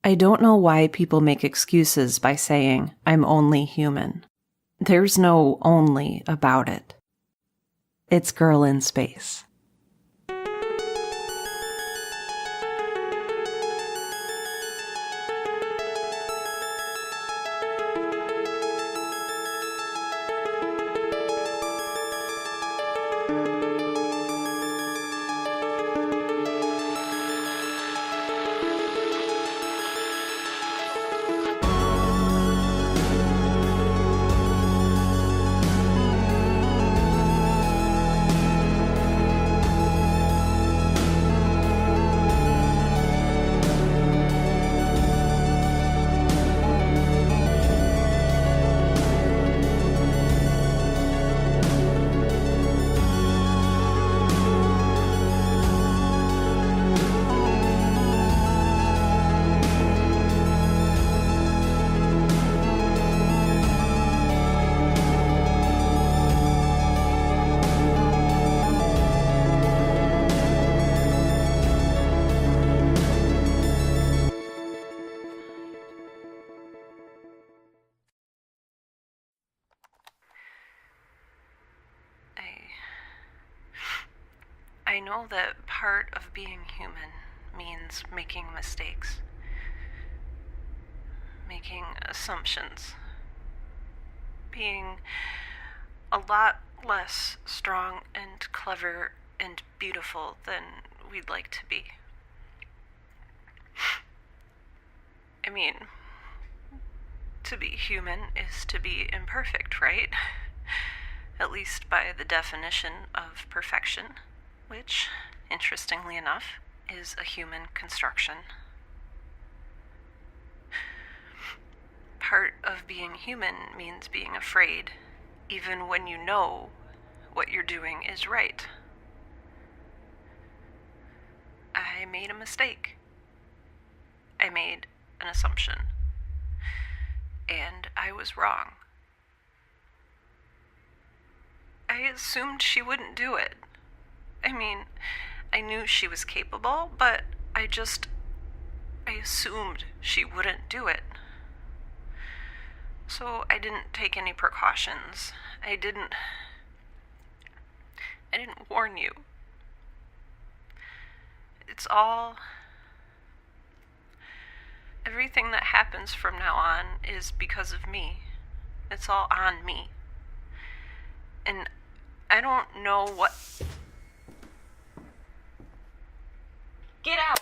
I don't know why people make excuses by saying, I'm only human. There's no only about it. It's Girl in Space. I know that part of being human means making mistakes, making assumptions, being a lot less strong and clever and beautiful than we'd like to be. I mean, to be human is to be imperfect, right? At least by the definition of perfection, which, interestingly enough, is a human construction. Part of being human means being afraid, even when you know what you're doing is right. I made a mistake. I made an assumption. And I was wrong. I assumed she wouldn't do it. I mean, I knew she was capable, but I assumed she wouldn't do it. So I didn't take any precautions. I didn't warn you. It's all... Everything that happens from now on is because of me. It's all on me. And I don't know what... Get out!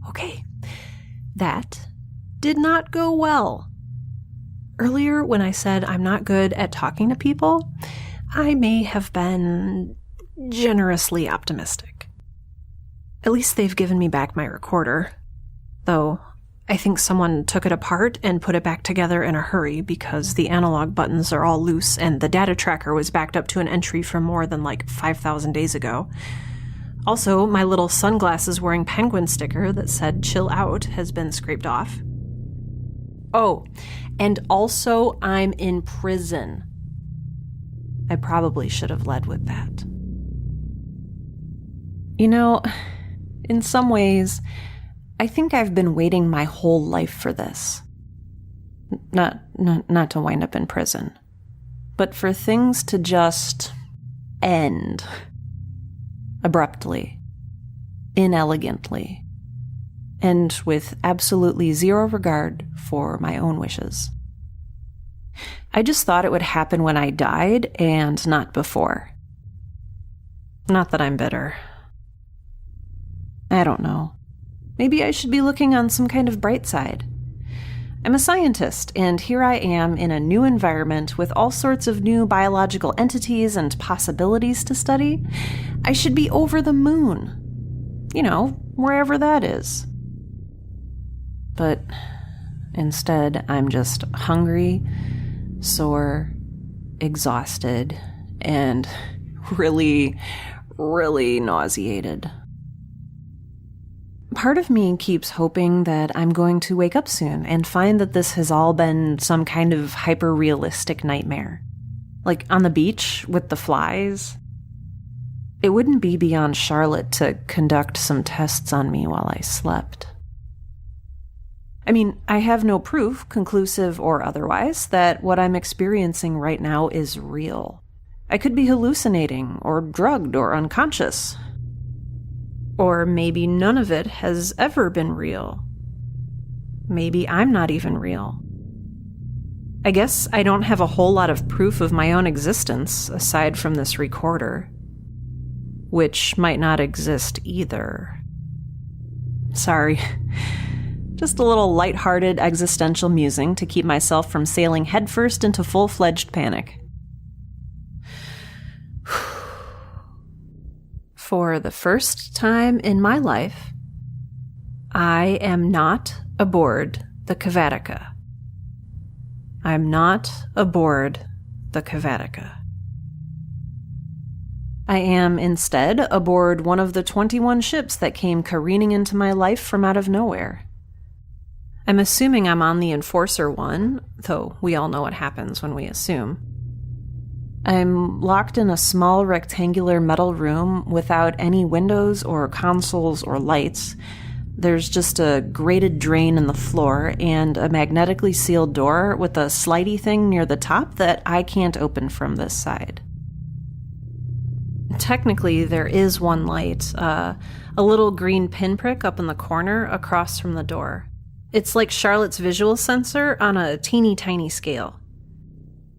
Okay, that did not go well. Earlier, when I said I'm not good at talking to people, I may have been generously optimistic. At least they've given me back my recorder, though I think someone took it apart and put it back together in a hurry because the analog buttons are all loose and the data tracker was backed up to an entry from more than 5,000 days ago. Also, my little sunglasses-wearing penguin sticker that said chill out has been scraped off. Oh, and also I'm in prison. I probably should have led with that. You know, in some ways, I think I've been waiting my whole life for this. Not to wind up in prison, but for things to just end. Abruptly, inelegantly, and with absolutely zero regard for my own wishes. I just thought it would happen when I died and not before. Not that I'm bitter. I don't know. Maybe I should be looking on some kind of bright side. I'm a scientist, and here I am in a new environment with all sorts of new biological entities and possibilities to study. I should be over the moon. You know, wherever that is. But instead, I'm just hungry, sore, exhausted, and really, really nauseated. Part of me keeps hoping that I'm going to wake up soon and find that this has all been some kind of hyper-realistic nightmare. Like on the beach with the flies. It wouldn't be beyond Charlotte to conduct some tests on me while I slept. I mean, I have no proof, conclusive or otherwise, that what I'm experiencing right now is real. I could be hallucinating or drugged or unconscious. Or maybe none of it has ever been real. Maybe I'm not even real. I guess I don't have a whole lot of proof of my own existence aside from this recorder, which might not exist either. Sorry. Just a little lighthearted existential musing to keep myself from sailing headfirst into full-fledged panic. For the first time in my life, I am not aboard the Cavatica. I'm not aboard the Cavatica. I am instead aboard one of the 21 ships that came careening into my life from out of nowhere. I'm assuming I'm on the Enforcer one, though we all know what happens when we assume. I'm locked in a small rectangular metal room without any windows or consoles or lights. There's just a grated drain in the floor and a magnetically sealed door with a slidey thing near the top that I can't open from this side. Technically, there is one light, a little green pinprick up in the corner across from the door. It's like Charlotte's visual sensor on a teeny tiny scale.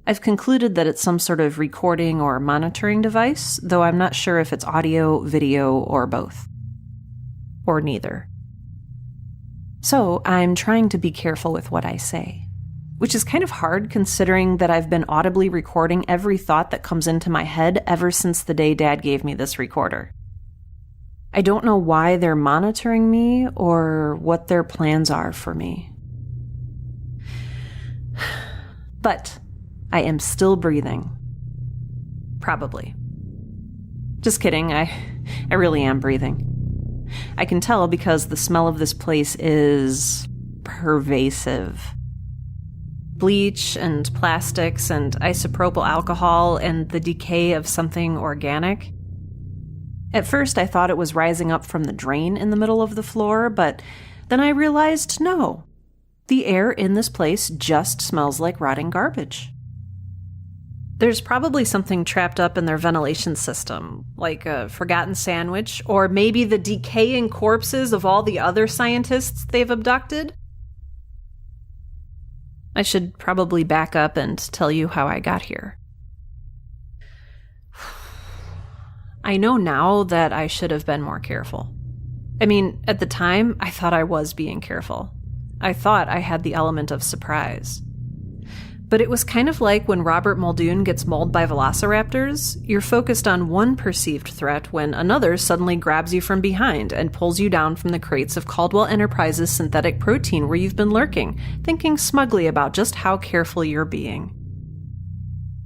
I've concluded that it's some sort of recording or monitoring device, though I'm not sure if it's audio, video, or both. Or neither. So I'm trying to be careful with what I say, which is kind of hard considering that I've been audibly recording every thought that comes into my head ever since the day Dad gave me this recorder. I don't know why they're monitoring me or what their plans are for me. But I am still breathing. Probably. Just kidding, I really am breathing. I can tell because the smell of this place is pervasive. Bleach and plastics and isopropyl alcohol and the decay of something organic. At first I thought it was rising up from the drain in the middle of the floor, but then I realized no. The air in this place just smells like rotting garbage. There's probably something trapped up in their ventilation system, like a forgotten sandwich, or maybe the decaying corpses of all the other scientists they've abducted. I should probably back up and tell you how I got here. I know now that I should have been more careful. I mean, at the time, I thought I was being careful. I thought I had the element of surprise. But it was kind of like when Robert Muldoon gets mauled by velociraptors. You're focused on one perceived threat when another suddenly grabs you from behind and pulls you down from the crates of Caldwell Enterprises synthetic protein where you've been lurking, thinking smugly about just how careful you're being.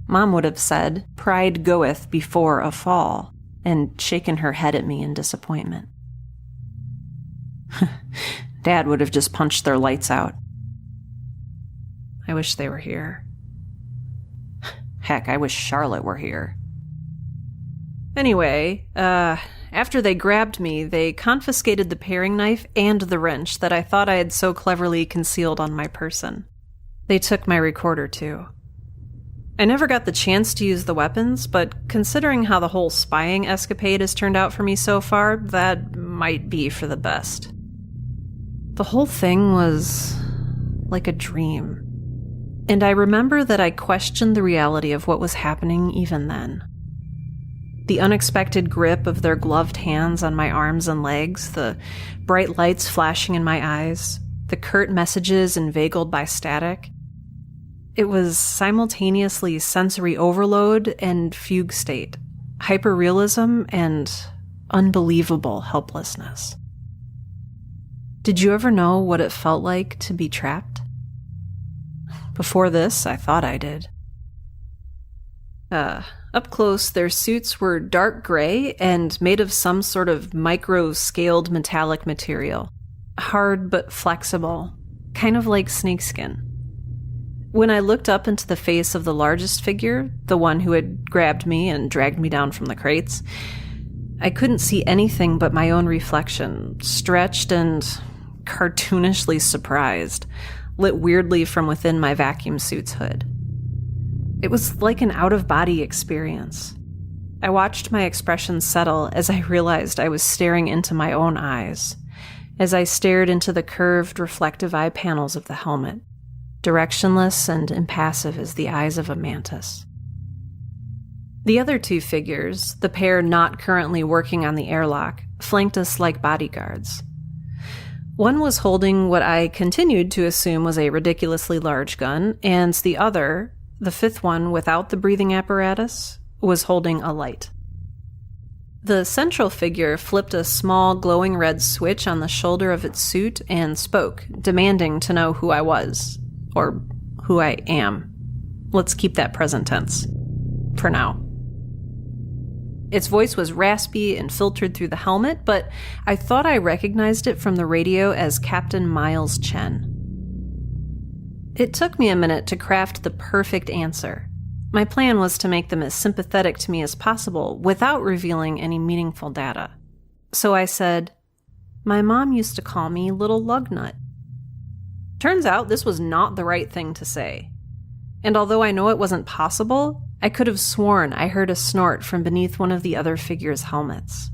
Mom would have said, "Pride goeth before a fall," and shaken her head at me in disappointment. Dad would have just punched their lights out. I wish they were here. Heck, I wish Charlotte were here. Anyway, after they grabbed me, they confiscated the paring knife and the wrench that I thought I had so cleverly concealed on my person. They took my recorder, too. I never got the chance to use the weapons, but considering how the whole spying escapade has turned out for me so far, that might be for the best. The whole thing was like a dream. And I remember that I questioned the reality of what was happening even then. The unexpected grip of their gloved hands on my arms and legs, the bright lights flashing in my eyes, the curt messages inveigled by static. It was simultaneously sensory overload and fugue state, hyperrealism and unbelievable helplessness. Did you ever know what it felt like to be trapped? Before this, I thought I did. Up close, their suits were dark gray and made of some sort of micro-scaled metallic material. Hard but flexible, kind of like snakeskin. When I looked up into the face of the largest figure, the one who had grabbed me and dragged me down from the crates, I couldn't see anything but my own reflection, stretched and cartoonishly surprised, lit weirdly from within my vacuum suit's hood. It was like an out-of-body experience. I watched my expression settle as I realized I was staring into my own eyes, as I stared into the curved, reflective eye panels of the helmet, directionless and impassive as the eyes of a mantis. The other two figures, the pair not currently working on the airlock, flanked us like bodyguards. One was holding what I continued to assume was a ridiculously large gun, and the other, the fifth one without the breathing apparatus, was holding a light. The central figure flipped a small glowing red switch on the shoulder of its suit and spoke, demanding to know who I was. Or who I am. Let's keep that present tense. For now. Its voice was raspy and filtered through the helmet, but I thought I recognized it from the radio as Captain Miles Chen. It took me a minute to craft the perfect answer. My plan was to make them as sympathetic to me as possible without revealing any meaningful data. So I said, "My mom used to call me Little Lugnut." Turns out this was not the right thing to say. And although I know it wasn't possible, I could have sworn I heard a snort from beneath one of the other figures' helmets.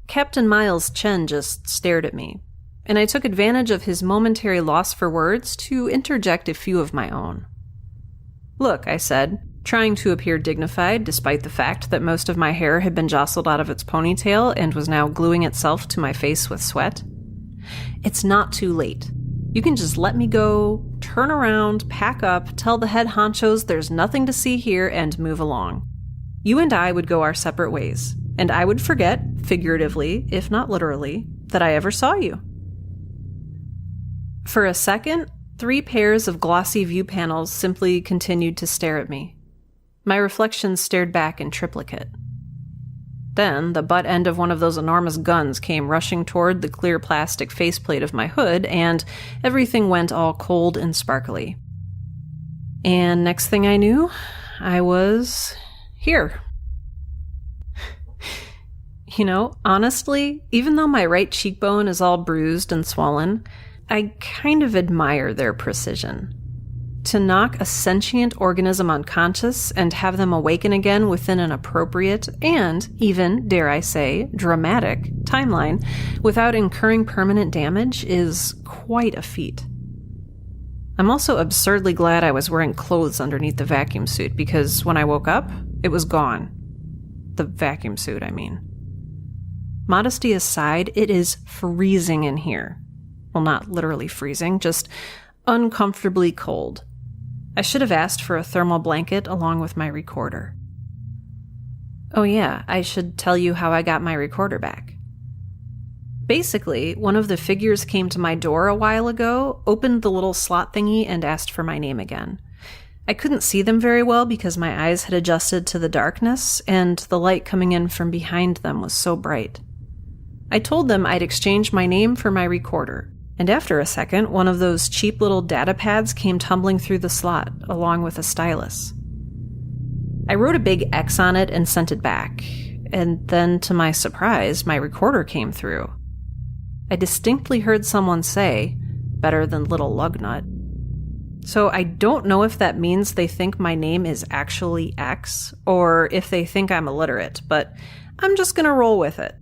Captain Miles Chen just stared at me, and I took advantage of his momentary loss for words to interject a few of my own. "Look," I said, trying to appear dignified despite the fact that most of my hair had been jostled out of its ponytail and was now gluing itself to my face with sweat. "It's not too late. You can just let me go, turn around, pack up, tell the head honchos there's nothing to see here, and move along. You and I would go our separate ways, and I would forget, figuratively, if not literally, that I ever saw you." For a second, 3 pairs of glossy view panels simply continued to stare at me. My reflection stared back in triplicate. Then, the butt end of one of those enormous guns came rushing toward the clear plastic faceplate of my hood, and everything went all cold and sparkly. And next thing I knew, I was here. You know, honestly, even though my right cheekbone is all bruised and swollen, I kind of admire their precision. To knock a sentient organism unconscious and have them awaken again within an appropriate and even, dare I say, dramatic timeline without incurring permanent damage is quite a feat. I'm also absurdly glad I was wearing clothes underneath the vacuum suit because when I woke up, it was gone. The vacuum suit, I mean. Modesty aside, it is freezing in here. Well, not literally freezing, just uncomfortably cold. I should have asked for a thermal blanket along with my recorder. Oh yeah, I should tell you how I got my recorder back. Basically, one of the figures came to my door a while ago, opened the little slot thingy, and asked for my name again. I couldn't see them very well because my eyes had adjusted to the darkness, and the light coming in from behind them was so bright. I told them I'd exchange my name for my recorder. And after a second, one of those cheap little data pads came tumbling through the slot, along with a stylus. I wrote a big X on it and sent it back, and then, to my surprise, my recorder came through. I distinctly heard someone say, "Better than Little Lugnut." So I don't know if that means they think my name is actually X, or if they think I'm illiterate, but I'm just gonna roll with it.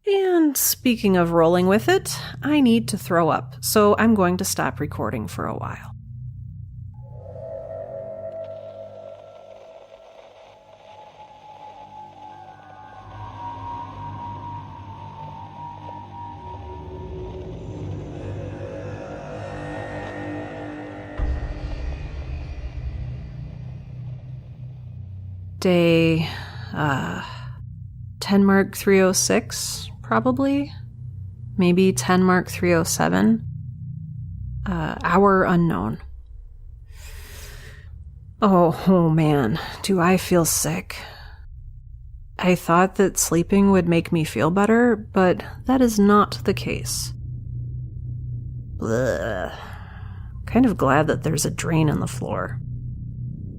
And speaking of rolling with it, I need to throw up, so I'm going to stop recording for a while. Day, 10 Mark 306, probably. Maybe 10 Mark 307. Hour unknown. Oh man, do I feel sick. I thought that sleeping would make me feel better, but that is not the case. Blech. Kind of glad that there's a drain in the floor.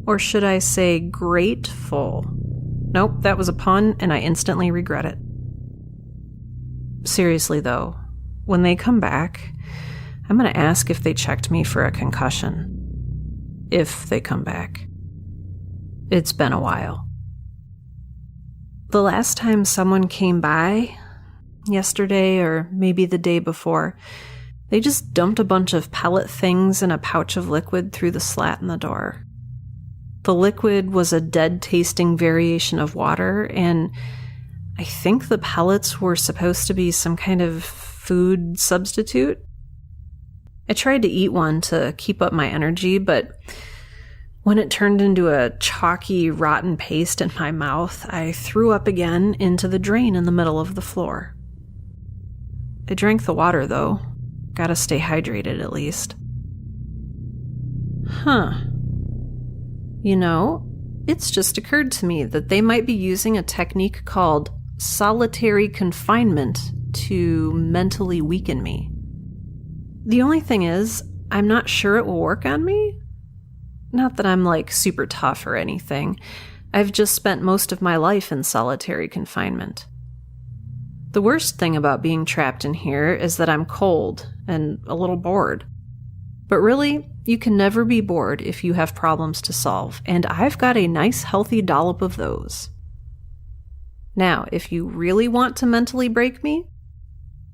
Or should I say grateful? Nope, that was a pun, and I instantly regret it. Seriously though, when they come back, I'm gonna ask if they checked me for a concussion. If they come back. It's been a while. The last time someone came by, yesterday or maybe the day before, they just dumped a bunch of pellet things in a pouch of liquid through the slat in the door. The liquid was a dead-tasting variation of water, and I think the pellets were supposed to be some kind of food substitute. I tried to eat one to keep up my energy, but when it turned into a chalky, rotten paste in my mouth, I threw up again into the drain in the middle of the floor. I drank the water, though. Gotta stay hydrated, at least. Huh. You know, it's just occurred to me that they might be using a technique called solitary confinement to mentally weaken me. The only thing is, I'm not sure it will work on me. Not that I'm like super tough or anything. I've just spent most of my life in solitary confinement. The worst thing about being trapped in here is that I'm cold and a little bored. But really, you can never be bored if you have problems to solve, and I've got a nice healthy dollop of those. Now, if you really want to mentally break me,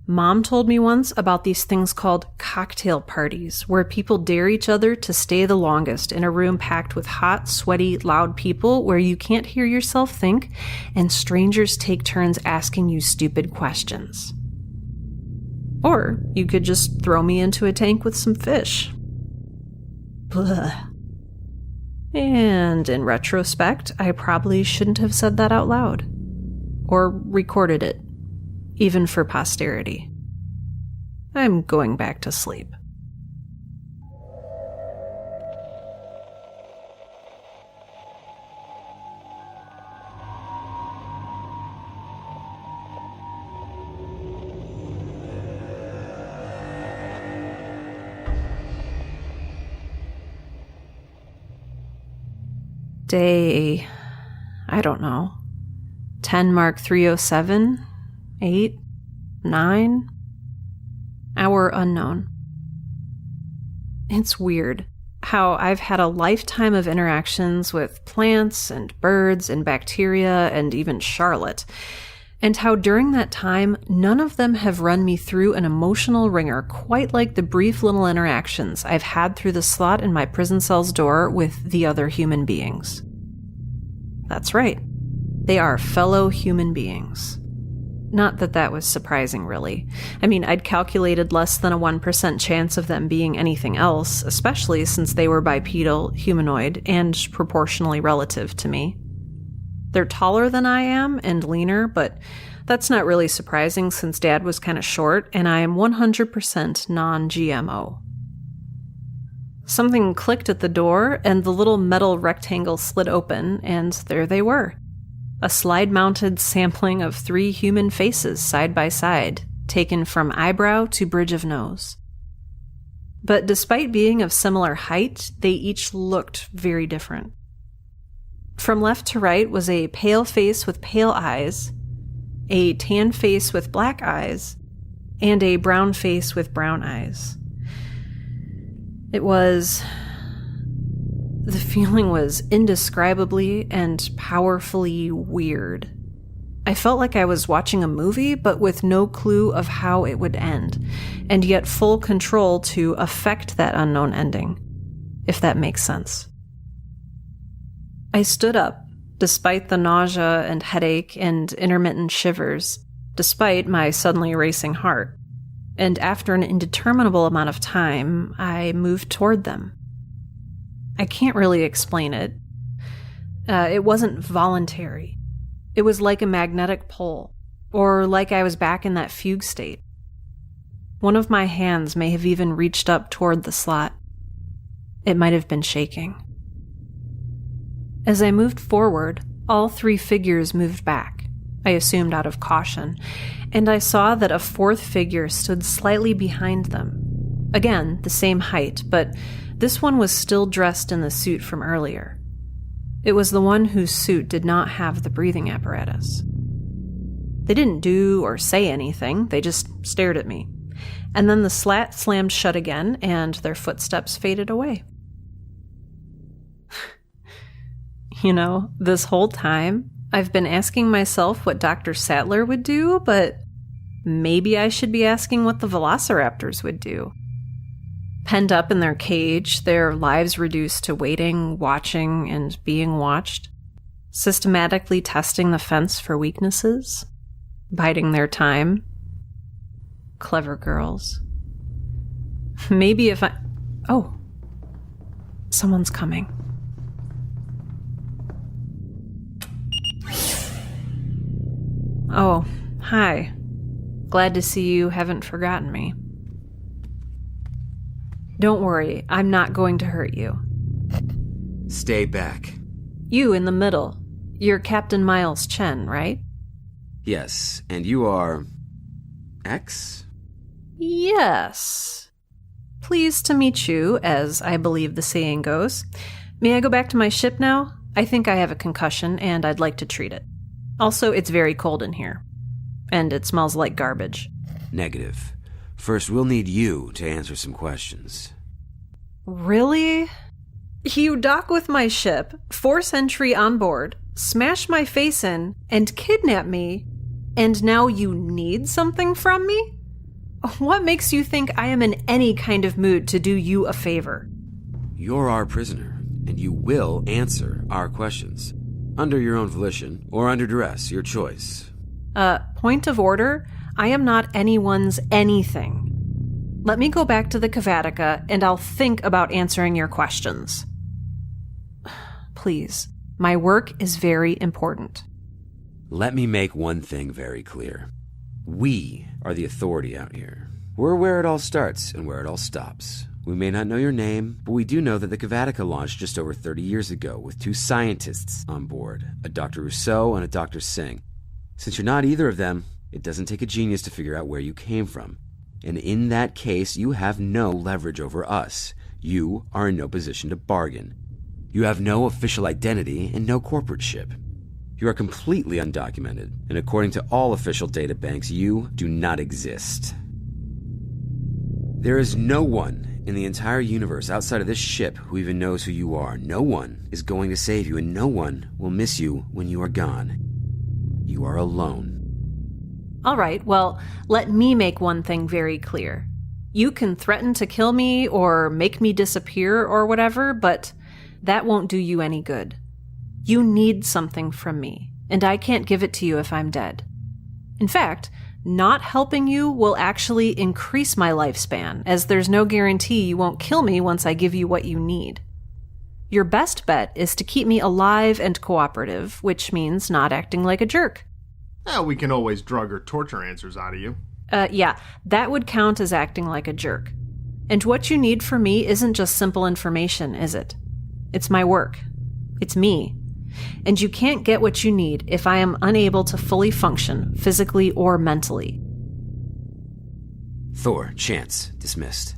Mom told me once about these things called cocktail parties, where people dare each other to stay the longest in a room packed with hot, sweaty, loud people where you can't hear yourself think, and strangers take turns asking you stupid questions. Or you could just throw me into a tank with some fish. Blah. And in retrospect, I probably shouldn't have said that out loud. Or recorded it. Even for posterity. I'm going back to sleep. Day, I don't know, 10 Mark 307? 8, 9, hour unknown. It's weird how I've had a lifetime of interactions with plants and birds and bacteria and even Charlotte, and how during that time, none of them have run me through an emotional ringer quite like the brief little interactions I've had through the slot in my prison cell's door with the other human beings. That's right. They are fellow human beings. Not that that was surprising, really. I mean, I'd calculated less than a 1% chance of them being anything else, especially since they were bipedal, humanoid, and proportionally relative to me. They're taller than I am and leaner, but that's not really surprising since Dad was kind of short, and I am 100% non-GMO. Something clicked at the door, and the little metal rectangle slid open, and there they were. A slide-mounted sampling of 3 human faces side by side, taken from eyebrow to bridge of nose. But despite being of similar height, they each looked very different. From left to right was a pale face with pale eyes, a tan face with black eyes, and a brown face with brown eyes. The feeling was indescribably and powerfully weird. I felt like I was watching a movie, but with no clue of how it would end, and yet full control to affect that unknown ending, if that makes sense. I stood up, despite the nausea and headache and intermittent shivers, despite my suddenly racing heart, and after an indeterminable amount of time, I moved toward them. I can't really explain it. It wasn't voluntary. It was like a magnetic pull, or like I was back in that fugue state. One of my hands may have even reached up toward the slot. It might have been shaking. As I moved forward, all 3 figures moved back, I assumed out of caution, and I saw that a 4th figure stood slightly behind them. Again, the same height, but this one was still dressed in the suit from earlier. It was the one whose suit did not have the breathing apparatus. They didn't do or say anything, they just stared at me. And then the slat slammed shut again, and their footsteps faded away. You know, this whole time, I've been asking myself what Dr. Sattler would do, but maybe I should be asking what the Velociraptors would do. Penned up in their cage, their lives reduced to waiting, watching, and being watched, systematically testing the fence for weaknesses, biding their time. Clever girls. Maybe if I... Oh. Someone's coming. Oh, hi. Glad to see you haven't forgotten me. Don't worry, I'm not going to hurt you. Stay back. You in the middle. You're Captain Miles Chen, right? Yes, and you are... X? Yes. Pleased to meet you, as I believe the saying goes. May I go back to my ship now? I think I have a concussion, and I'd like to treat it. Also, it's very cold in here. And it smells like garbage. Negative. First, we'll need you to answer some questions. Really? You dock with my ship, force entry on board, smash my face in, and kidnap me, and now you need something from me? What makes you think I am in any kind of mood to do you a favor? You're our prisoner, and you will answer our questions. Under your own volition, or under duress, your choice. Point of order, I am not anyone's anything. Let me go back to the Cavatica, and I'll think about answering your questions. Please, my work is very important. Let me make one thing very clear. We are the authority out here. We're where it all starts and where it all stops. We may not know your name, but we do know that the Cavatica launched just over 30 years ago with 2 scientists on board, a Dr. Rousseau and a Dr. Singh. Since you're not either of them, it doesn't take a genius to figure out where you came from. And in that case, you have no leverage over us. You are in no position to bargain. You have no official identity and no corporate ship. You are completely undocumented, and according to all official data banks, you do not exist. There is no one in the entire universe outside of this ship who even knows who you are. No one is going to save you, and no one will miss you when you are gone. You are alone. All right, well, let me make one thing very clear. You can threaten to kill me or make me disappear or whatever, but that won't do you any good. You need something from me, and I can't give it to you if I'm dead. In fact, not helping you will actually increase my lifespan, as there's no guarantee you won't kill me once I give you what you need. Your best bet is to keep me alive and cooperative, which means not acting like a jerk. We can always drug or torture answers out of you. Yeah, that would count as acting like a jerk. And what you need from me isn't just simple information, is it? It's my work. It's me. And you can't get what you need if I am unable to fully function, physically or mentally. Thor, Chance, dismissed.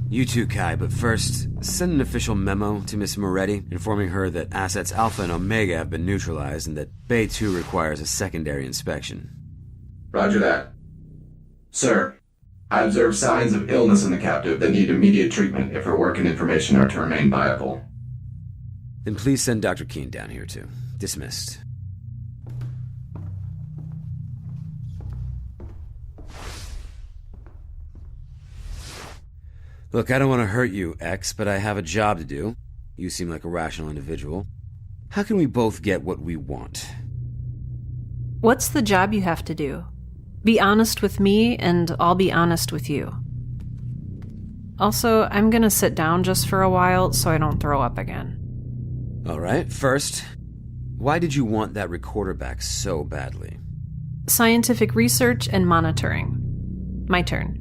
You too, Kai, but first, send an official memo to Miss Moretti informing her that assets Alpha and Omega have been neutralized and that Bay 2 requires a secondary inspection. Roger that. Sir, I observe signs of illness in the captive that need immediate treatment if her work and information are to remain viable. Then please send Dr. Keene down here too. Dismissed. Look, I don't want to hurt you, X, but I have a job to do. You seem like a rational individual. How can we both get what we want? What's the job you have to do? Be honest with me, and I'll be honest with you. Also, I'm gonna sit down just for a while so I don't throw up again. All right, first, why did you want that recorder back so badly? Scientific research and monitoring. My turn.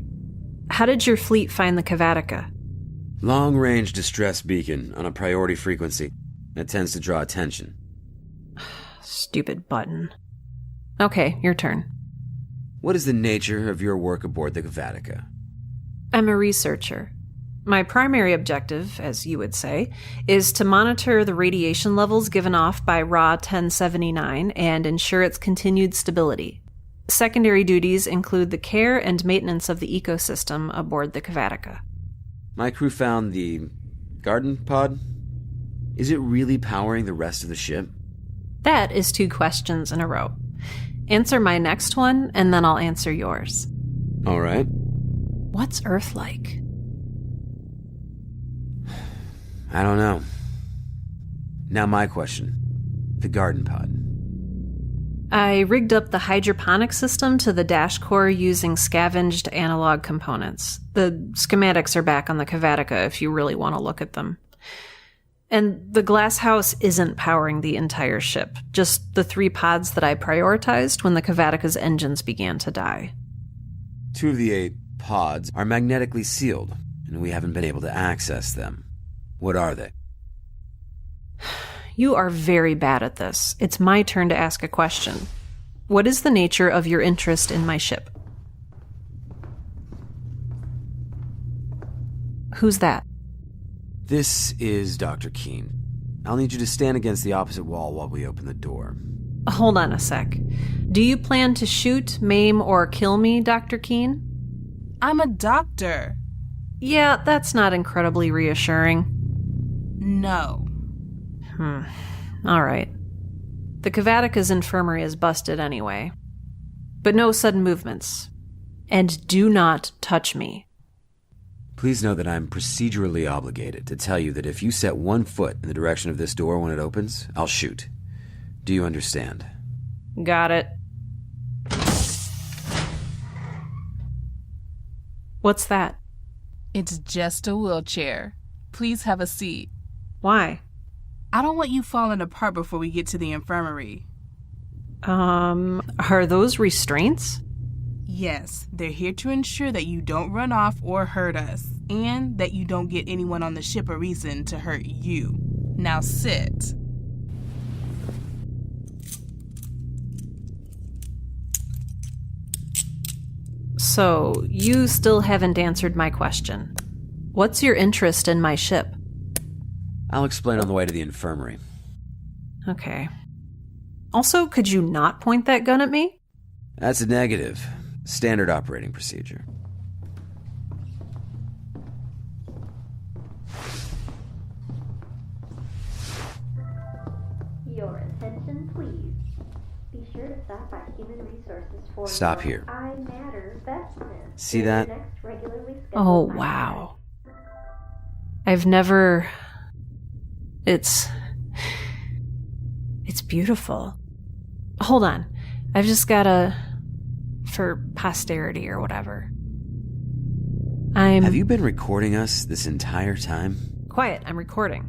How did your fleet find the Cavatica? Long-range distress beacon on a priority frequency. That tends to draw attention. Stupid button. Okay, your turn. What is the nature of your work aboard the Cavatica? I'm a researcher. My primary objective, as you would say, is to monitor the radiation levels given off by Ra 1079 and ensure its continued stability. Secondary duties include the care and maintenance of the ecosystem aboard the Cavatica. My crew found the garden pod. Is it really powering the rest of the ship? That is 2 questions in a row. Answer my next one, and then I'll answer yours. All right. What's Earth like? I don't know. Now my question. The garden pod. I rigged up the hydroponic system to the dash core using scavenged analog components. The schematics are back on the Cavatica if you really want to look at them. And the glass house isn't powering the entire ship, just the 3 pods that I prioritized when the Cavatica's engines began to die. 2 of the 8 pods are magnetically sealed, and we haven't been able to access them. What are they? You are very bad at this. It's my turn to ask a question. What is the nature of your interest in my ship? Who's that? This is Dr. Keene. I'll need you to stand against the opposite wall while we open the door. Hold on a sec. Do you plan to shoot, maim, or kill me, Dr. Keene? I'm a doctor. Yeah, that's not incredibly reassuring. No. All right. The Cavatica's infirmary is busted anyway. But no sudden movements. And do not touch me. Please know that I'm procedurally obligated to tell you that if you set 1 foot in the direction of this door when it opens, I'll shoot. Do you understand? Got it. What's that? It's just a wheelchair. Please have a seat. Why? I don't want you falling apart before we get to the infirmary. Are those restraints? Yes, they're here to ensure that you don't run off or hurt us, and that you don't get anyone on the ship a reason to hurt you. Now sit. So, you still haven't answered my question. What's your interest in my ship? I'll explain on the way to the infirmary. Okay. Also, could you not point that gun at me? That's a negative. Standard operating procedure. Your attention, please. Be sure to stop by Human Resources for Stop here. I Matter vestment. See that? Next regularly scheduled Oh, night. wow. I've never... It's beautiful. Hold on. I've just gotta... For posterity or whatever. Have you been recording us this entire time? Quiet, I'm recording.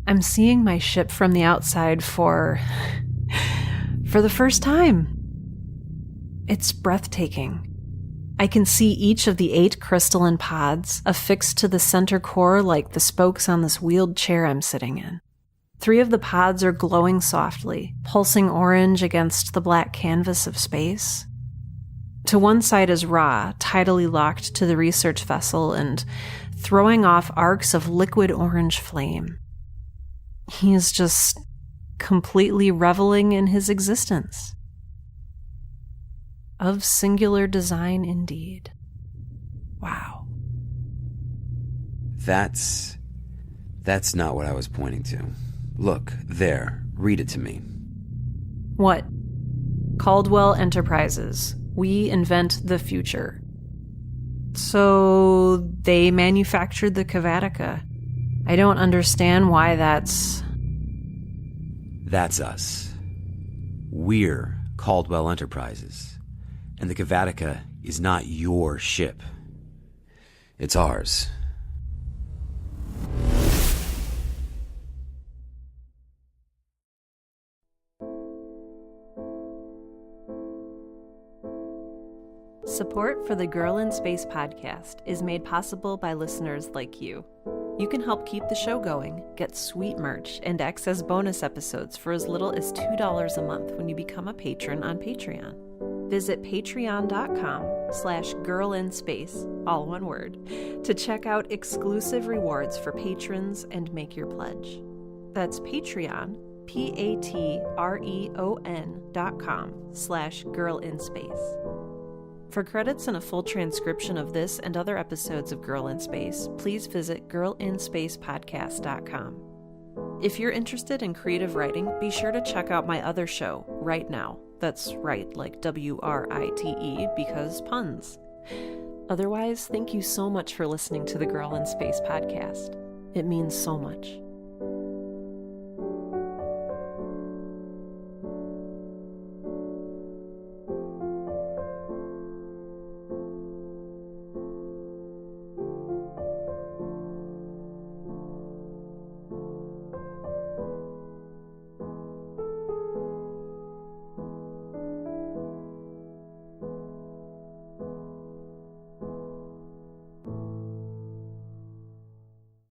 I'm seeing my ship from the outside for the first time. It's breathtaking. I can see each of the 8 crystalline pods affixed to the center core like the spokes on this wheeled chair I'm sitting in. 3 of the pods are glowing softly, pulsing orange against the black canvas of space. To one side is Ra, tidally locked to the research vessel and throwing off arcs of liquid orange flame. He is just completely reveling in his existence. Of singular design indeed. Wow. That's not what I was pointing to. Look, there. Read it to me. What? Caldwell Enterprises. We invent the future. So they manufactured the Cavatica. I don't understand why that's... That's us. We're Caldwell Enterprises. And the Cavatica is not your ship. It's ours. Support for the Girl in Space podcast is made possible by listeners like you. You can help keep the show going, get sweet merch, and access bonus episodes for as little as $2 a month when you become a patron on Patreon. Visit patreon.com/girlinspace, all one word, to check out exclusive rewards for patrons and make your pledge. That's Patreon, patreon.com/girlinspace. For credits and a full transcription of this and other episodes of Girl in Space, please visit girlinspacepodcast.com. If you're interested in creative writing, be sure to check out my other show, Right Now. That's right, like WRITE, because puns. Otherwise, thank you so much for listening to the Girl in Space podcast. It means so much.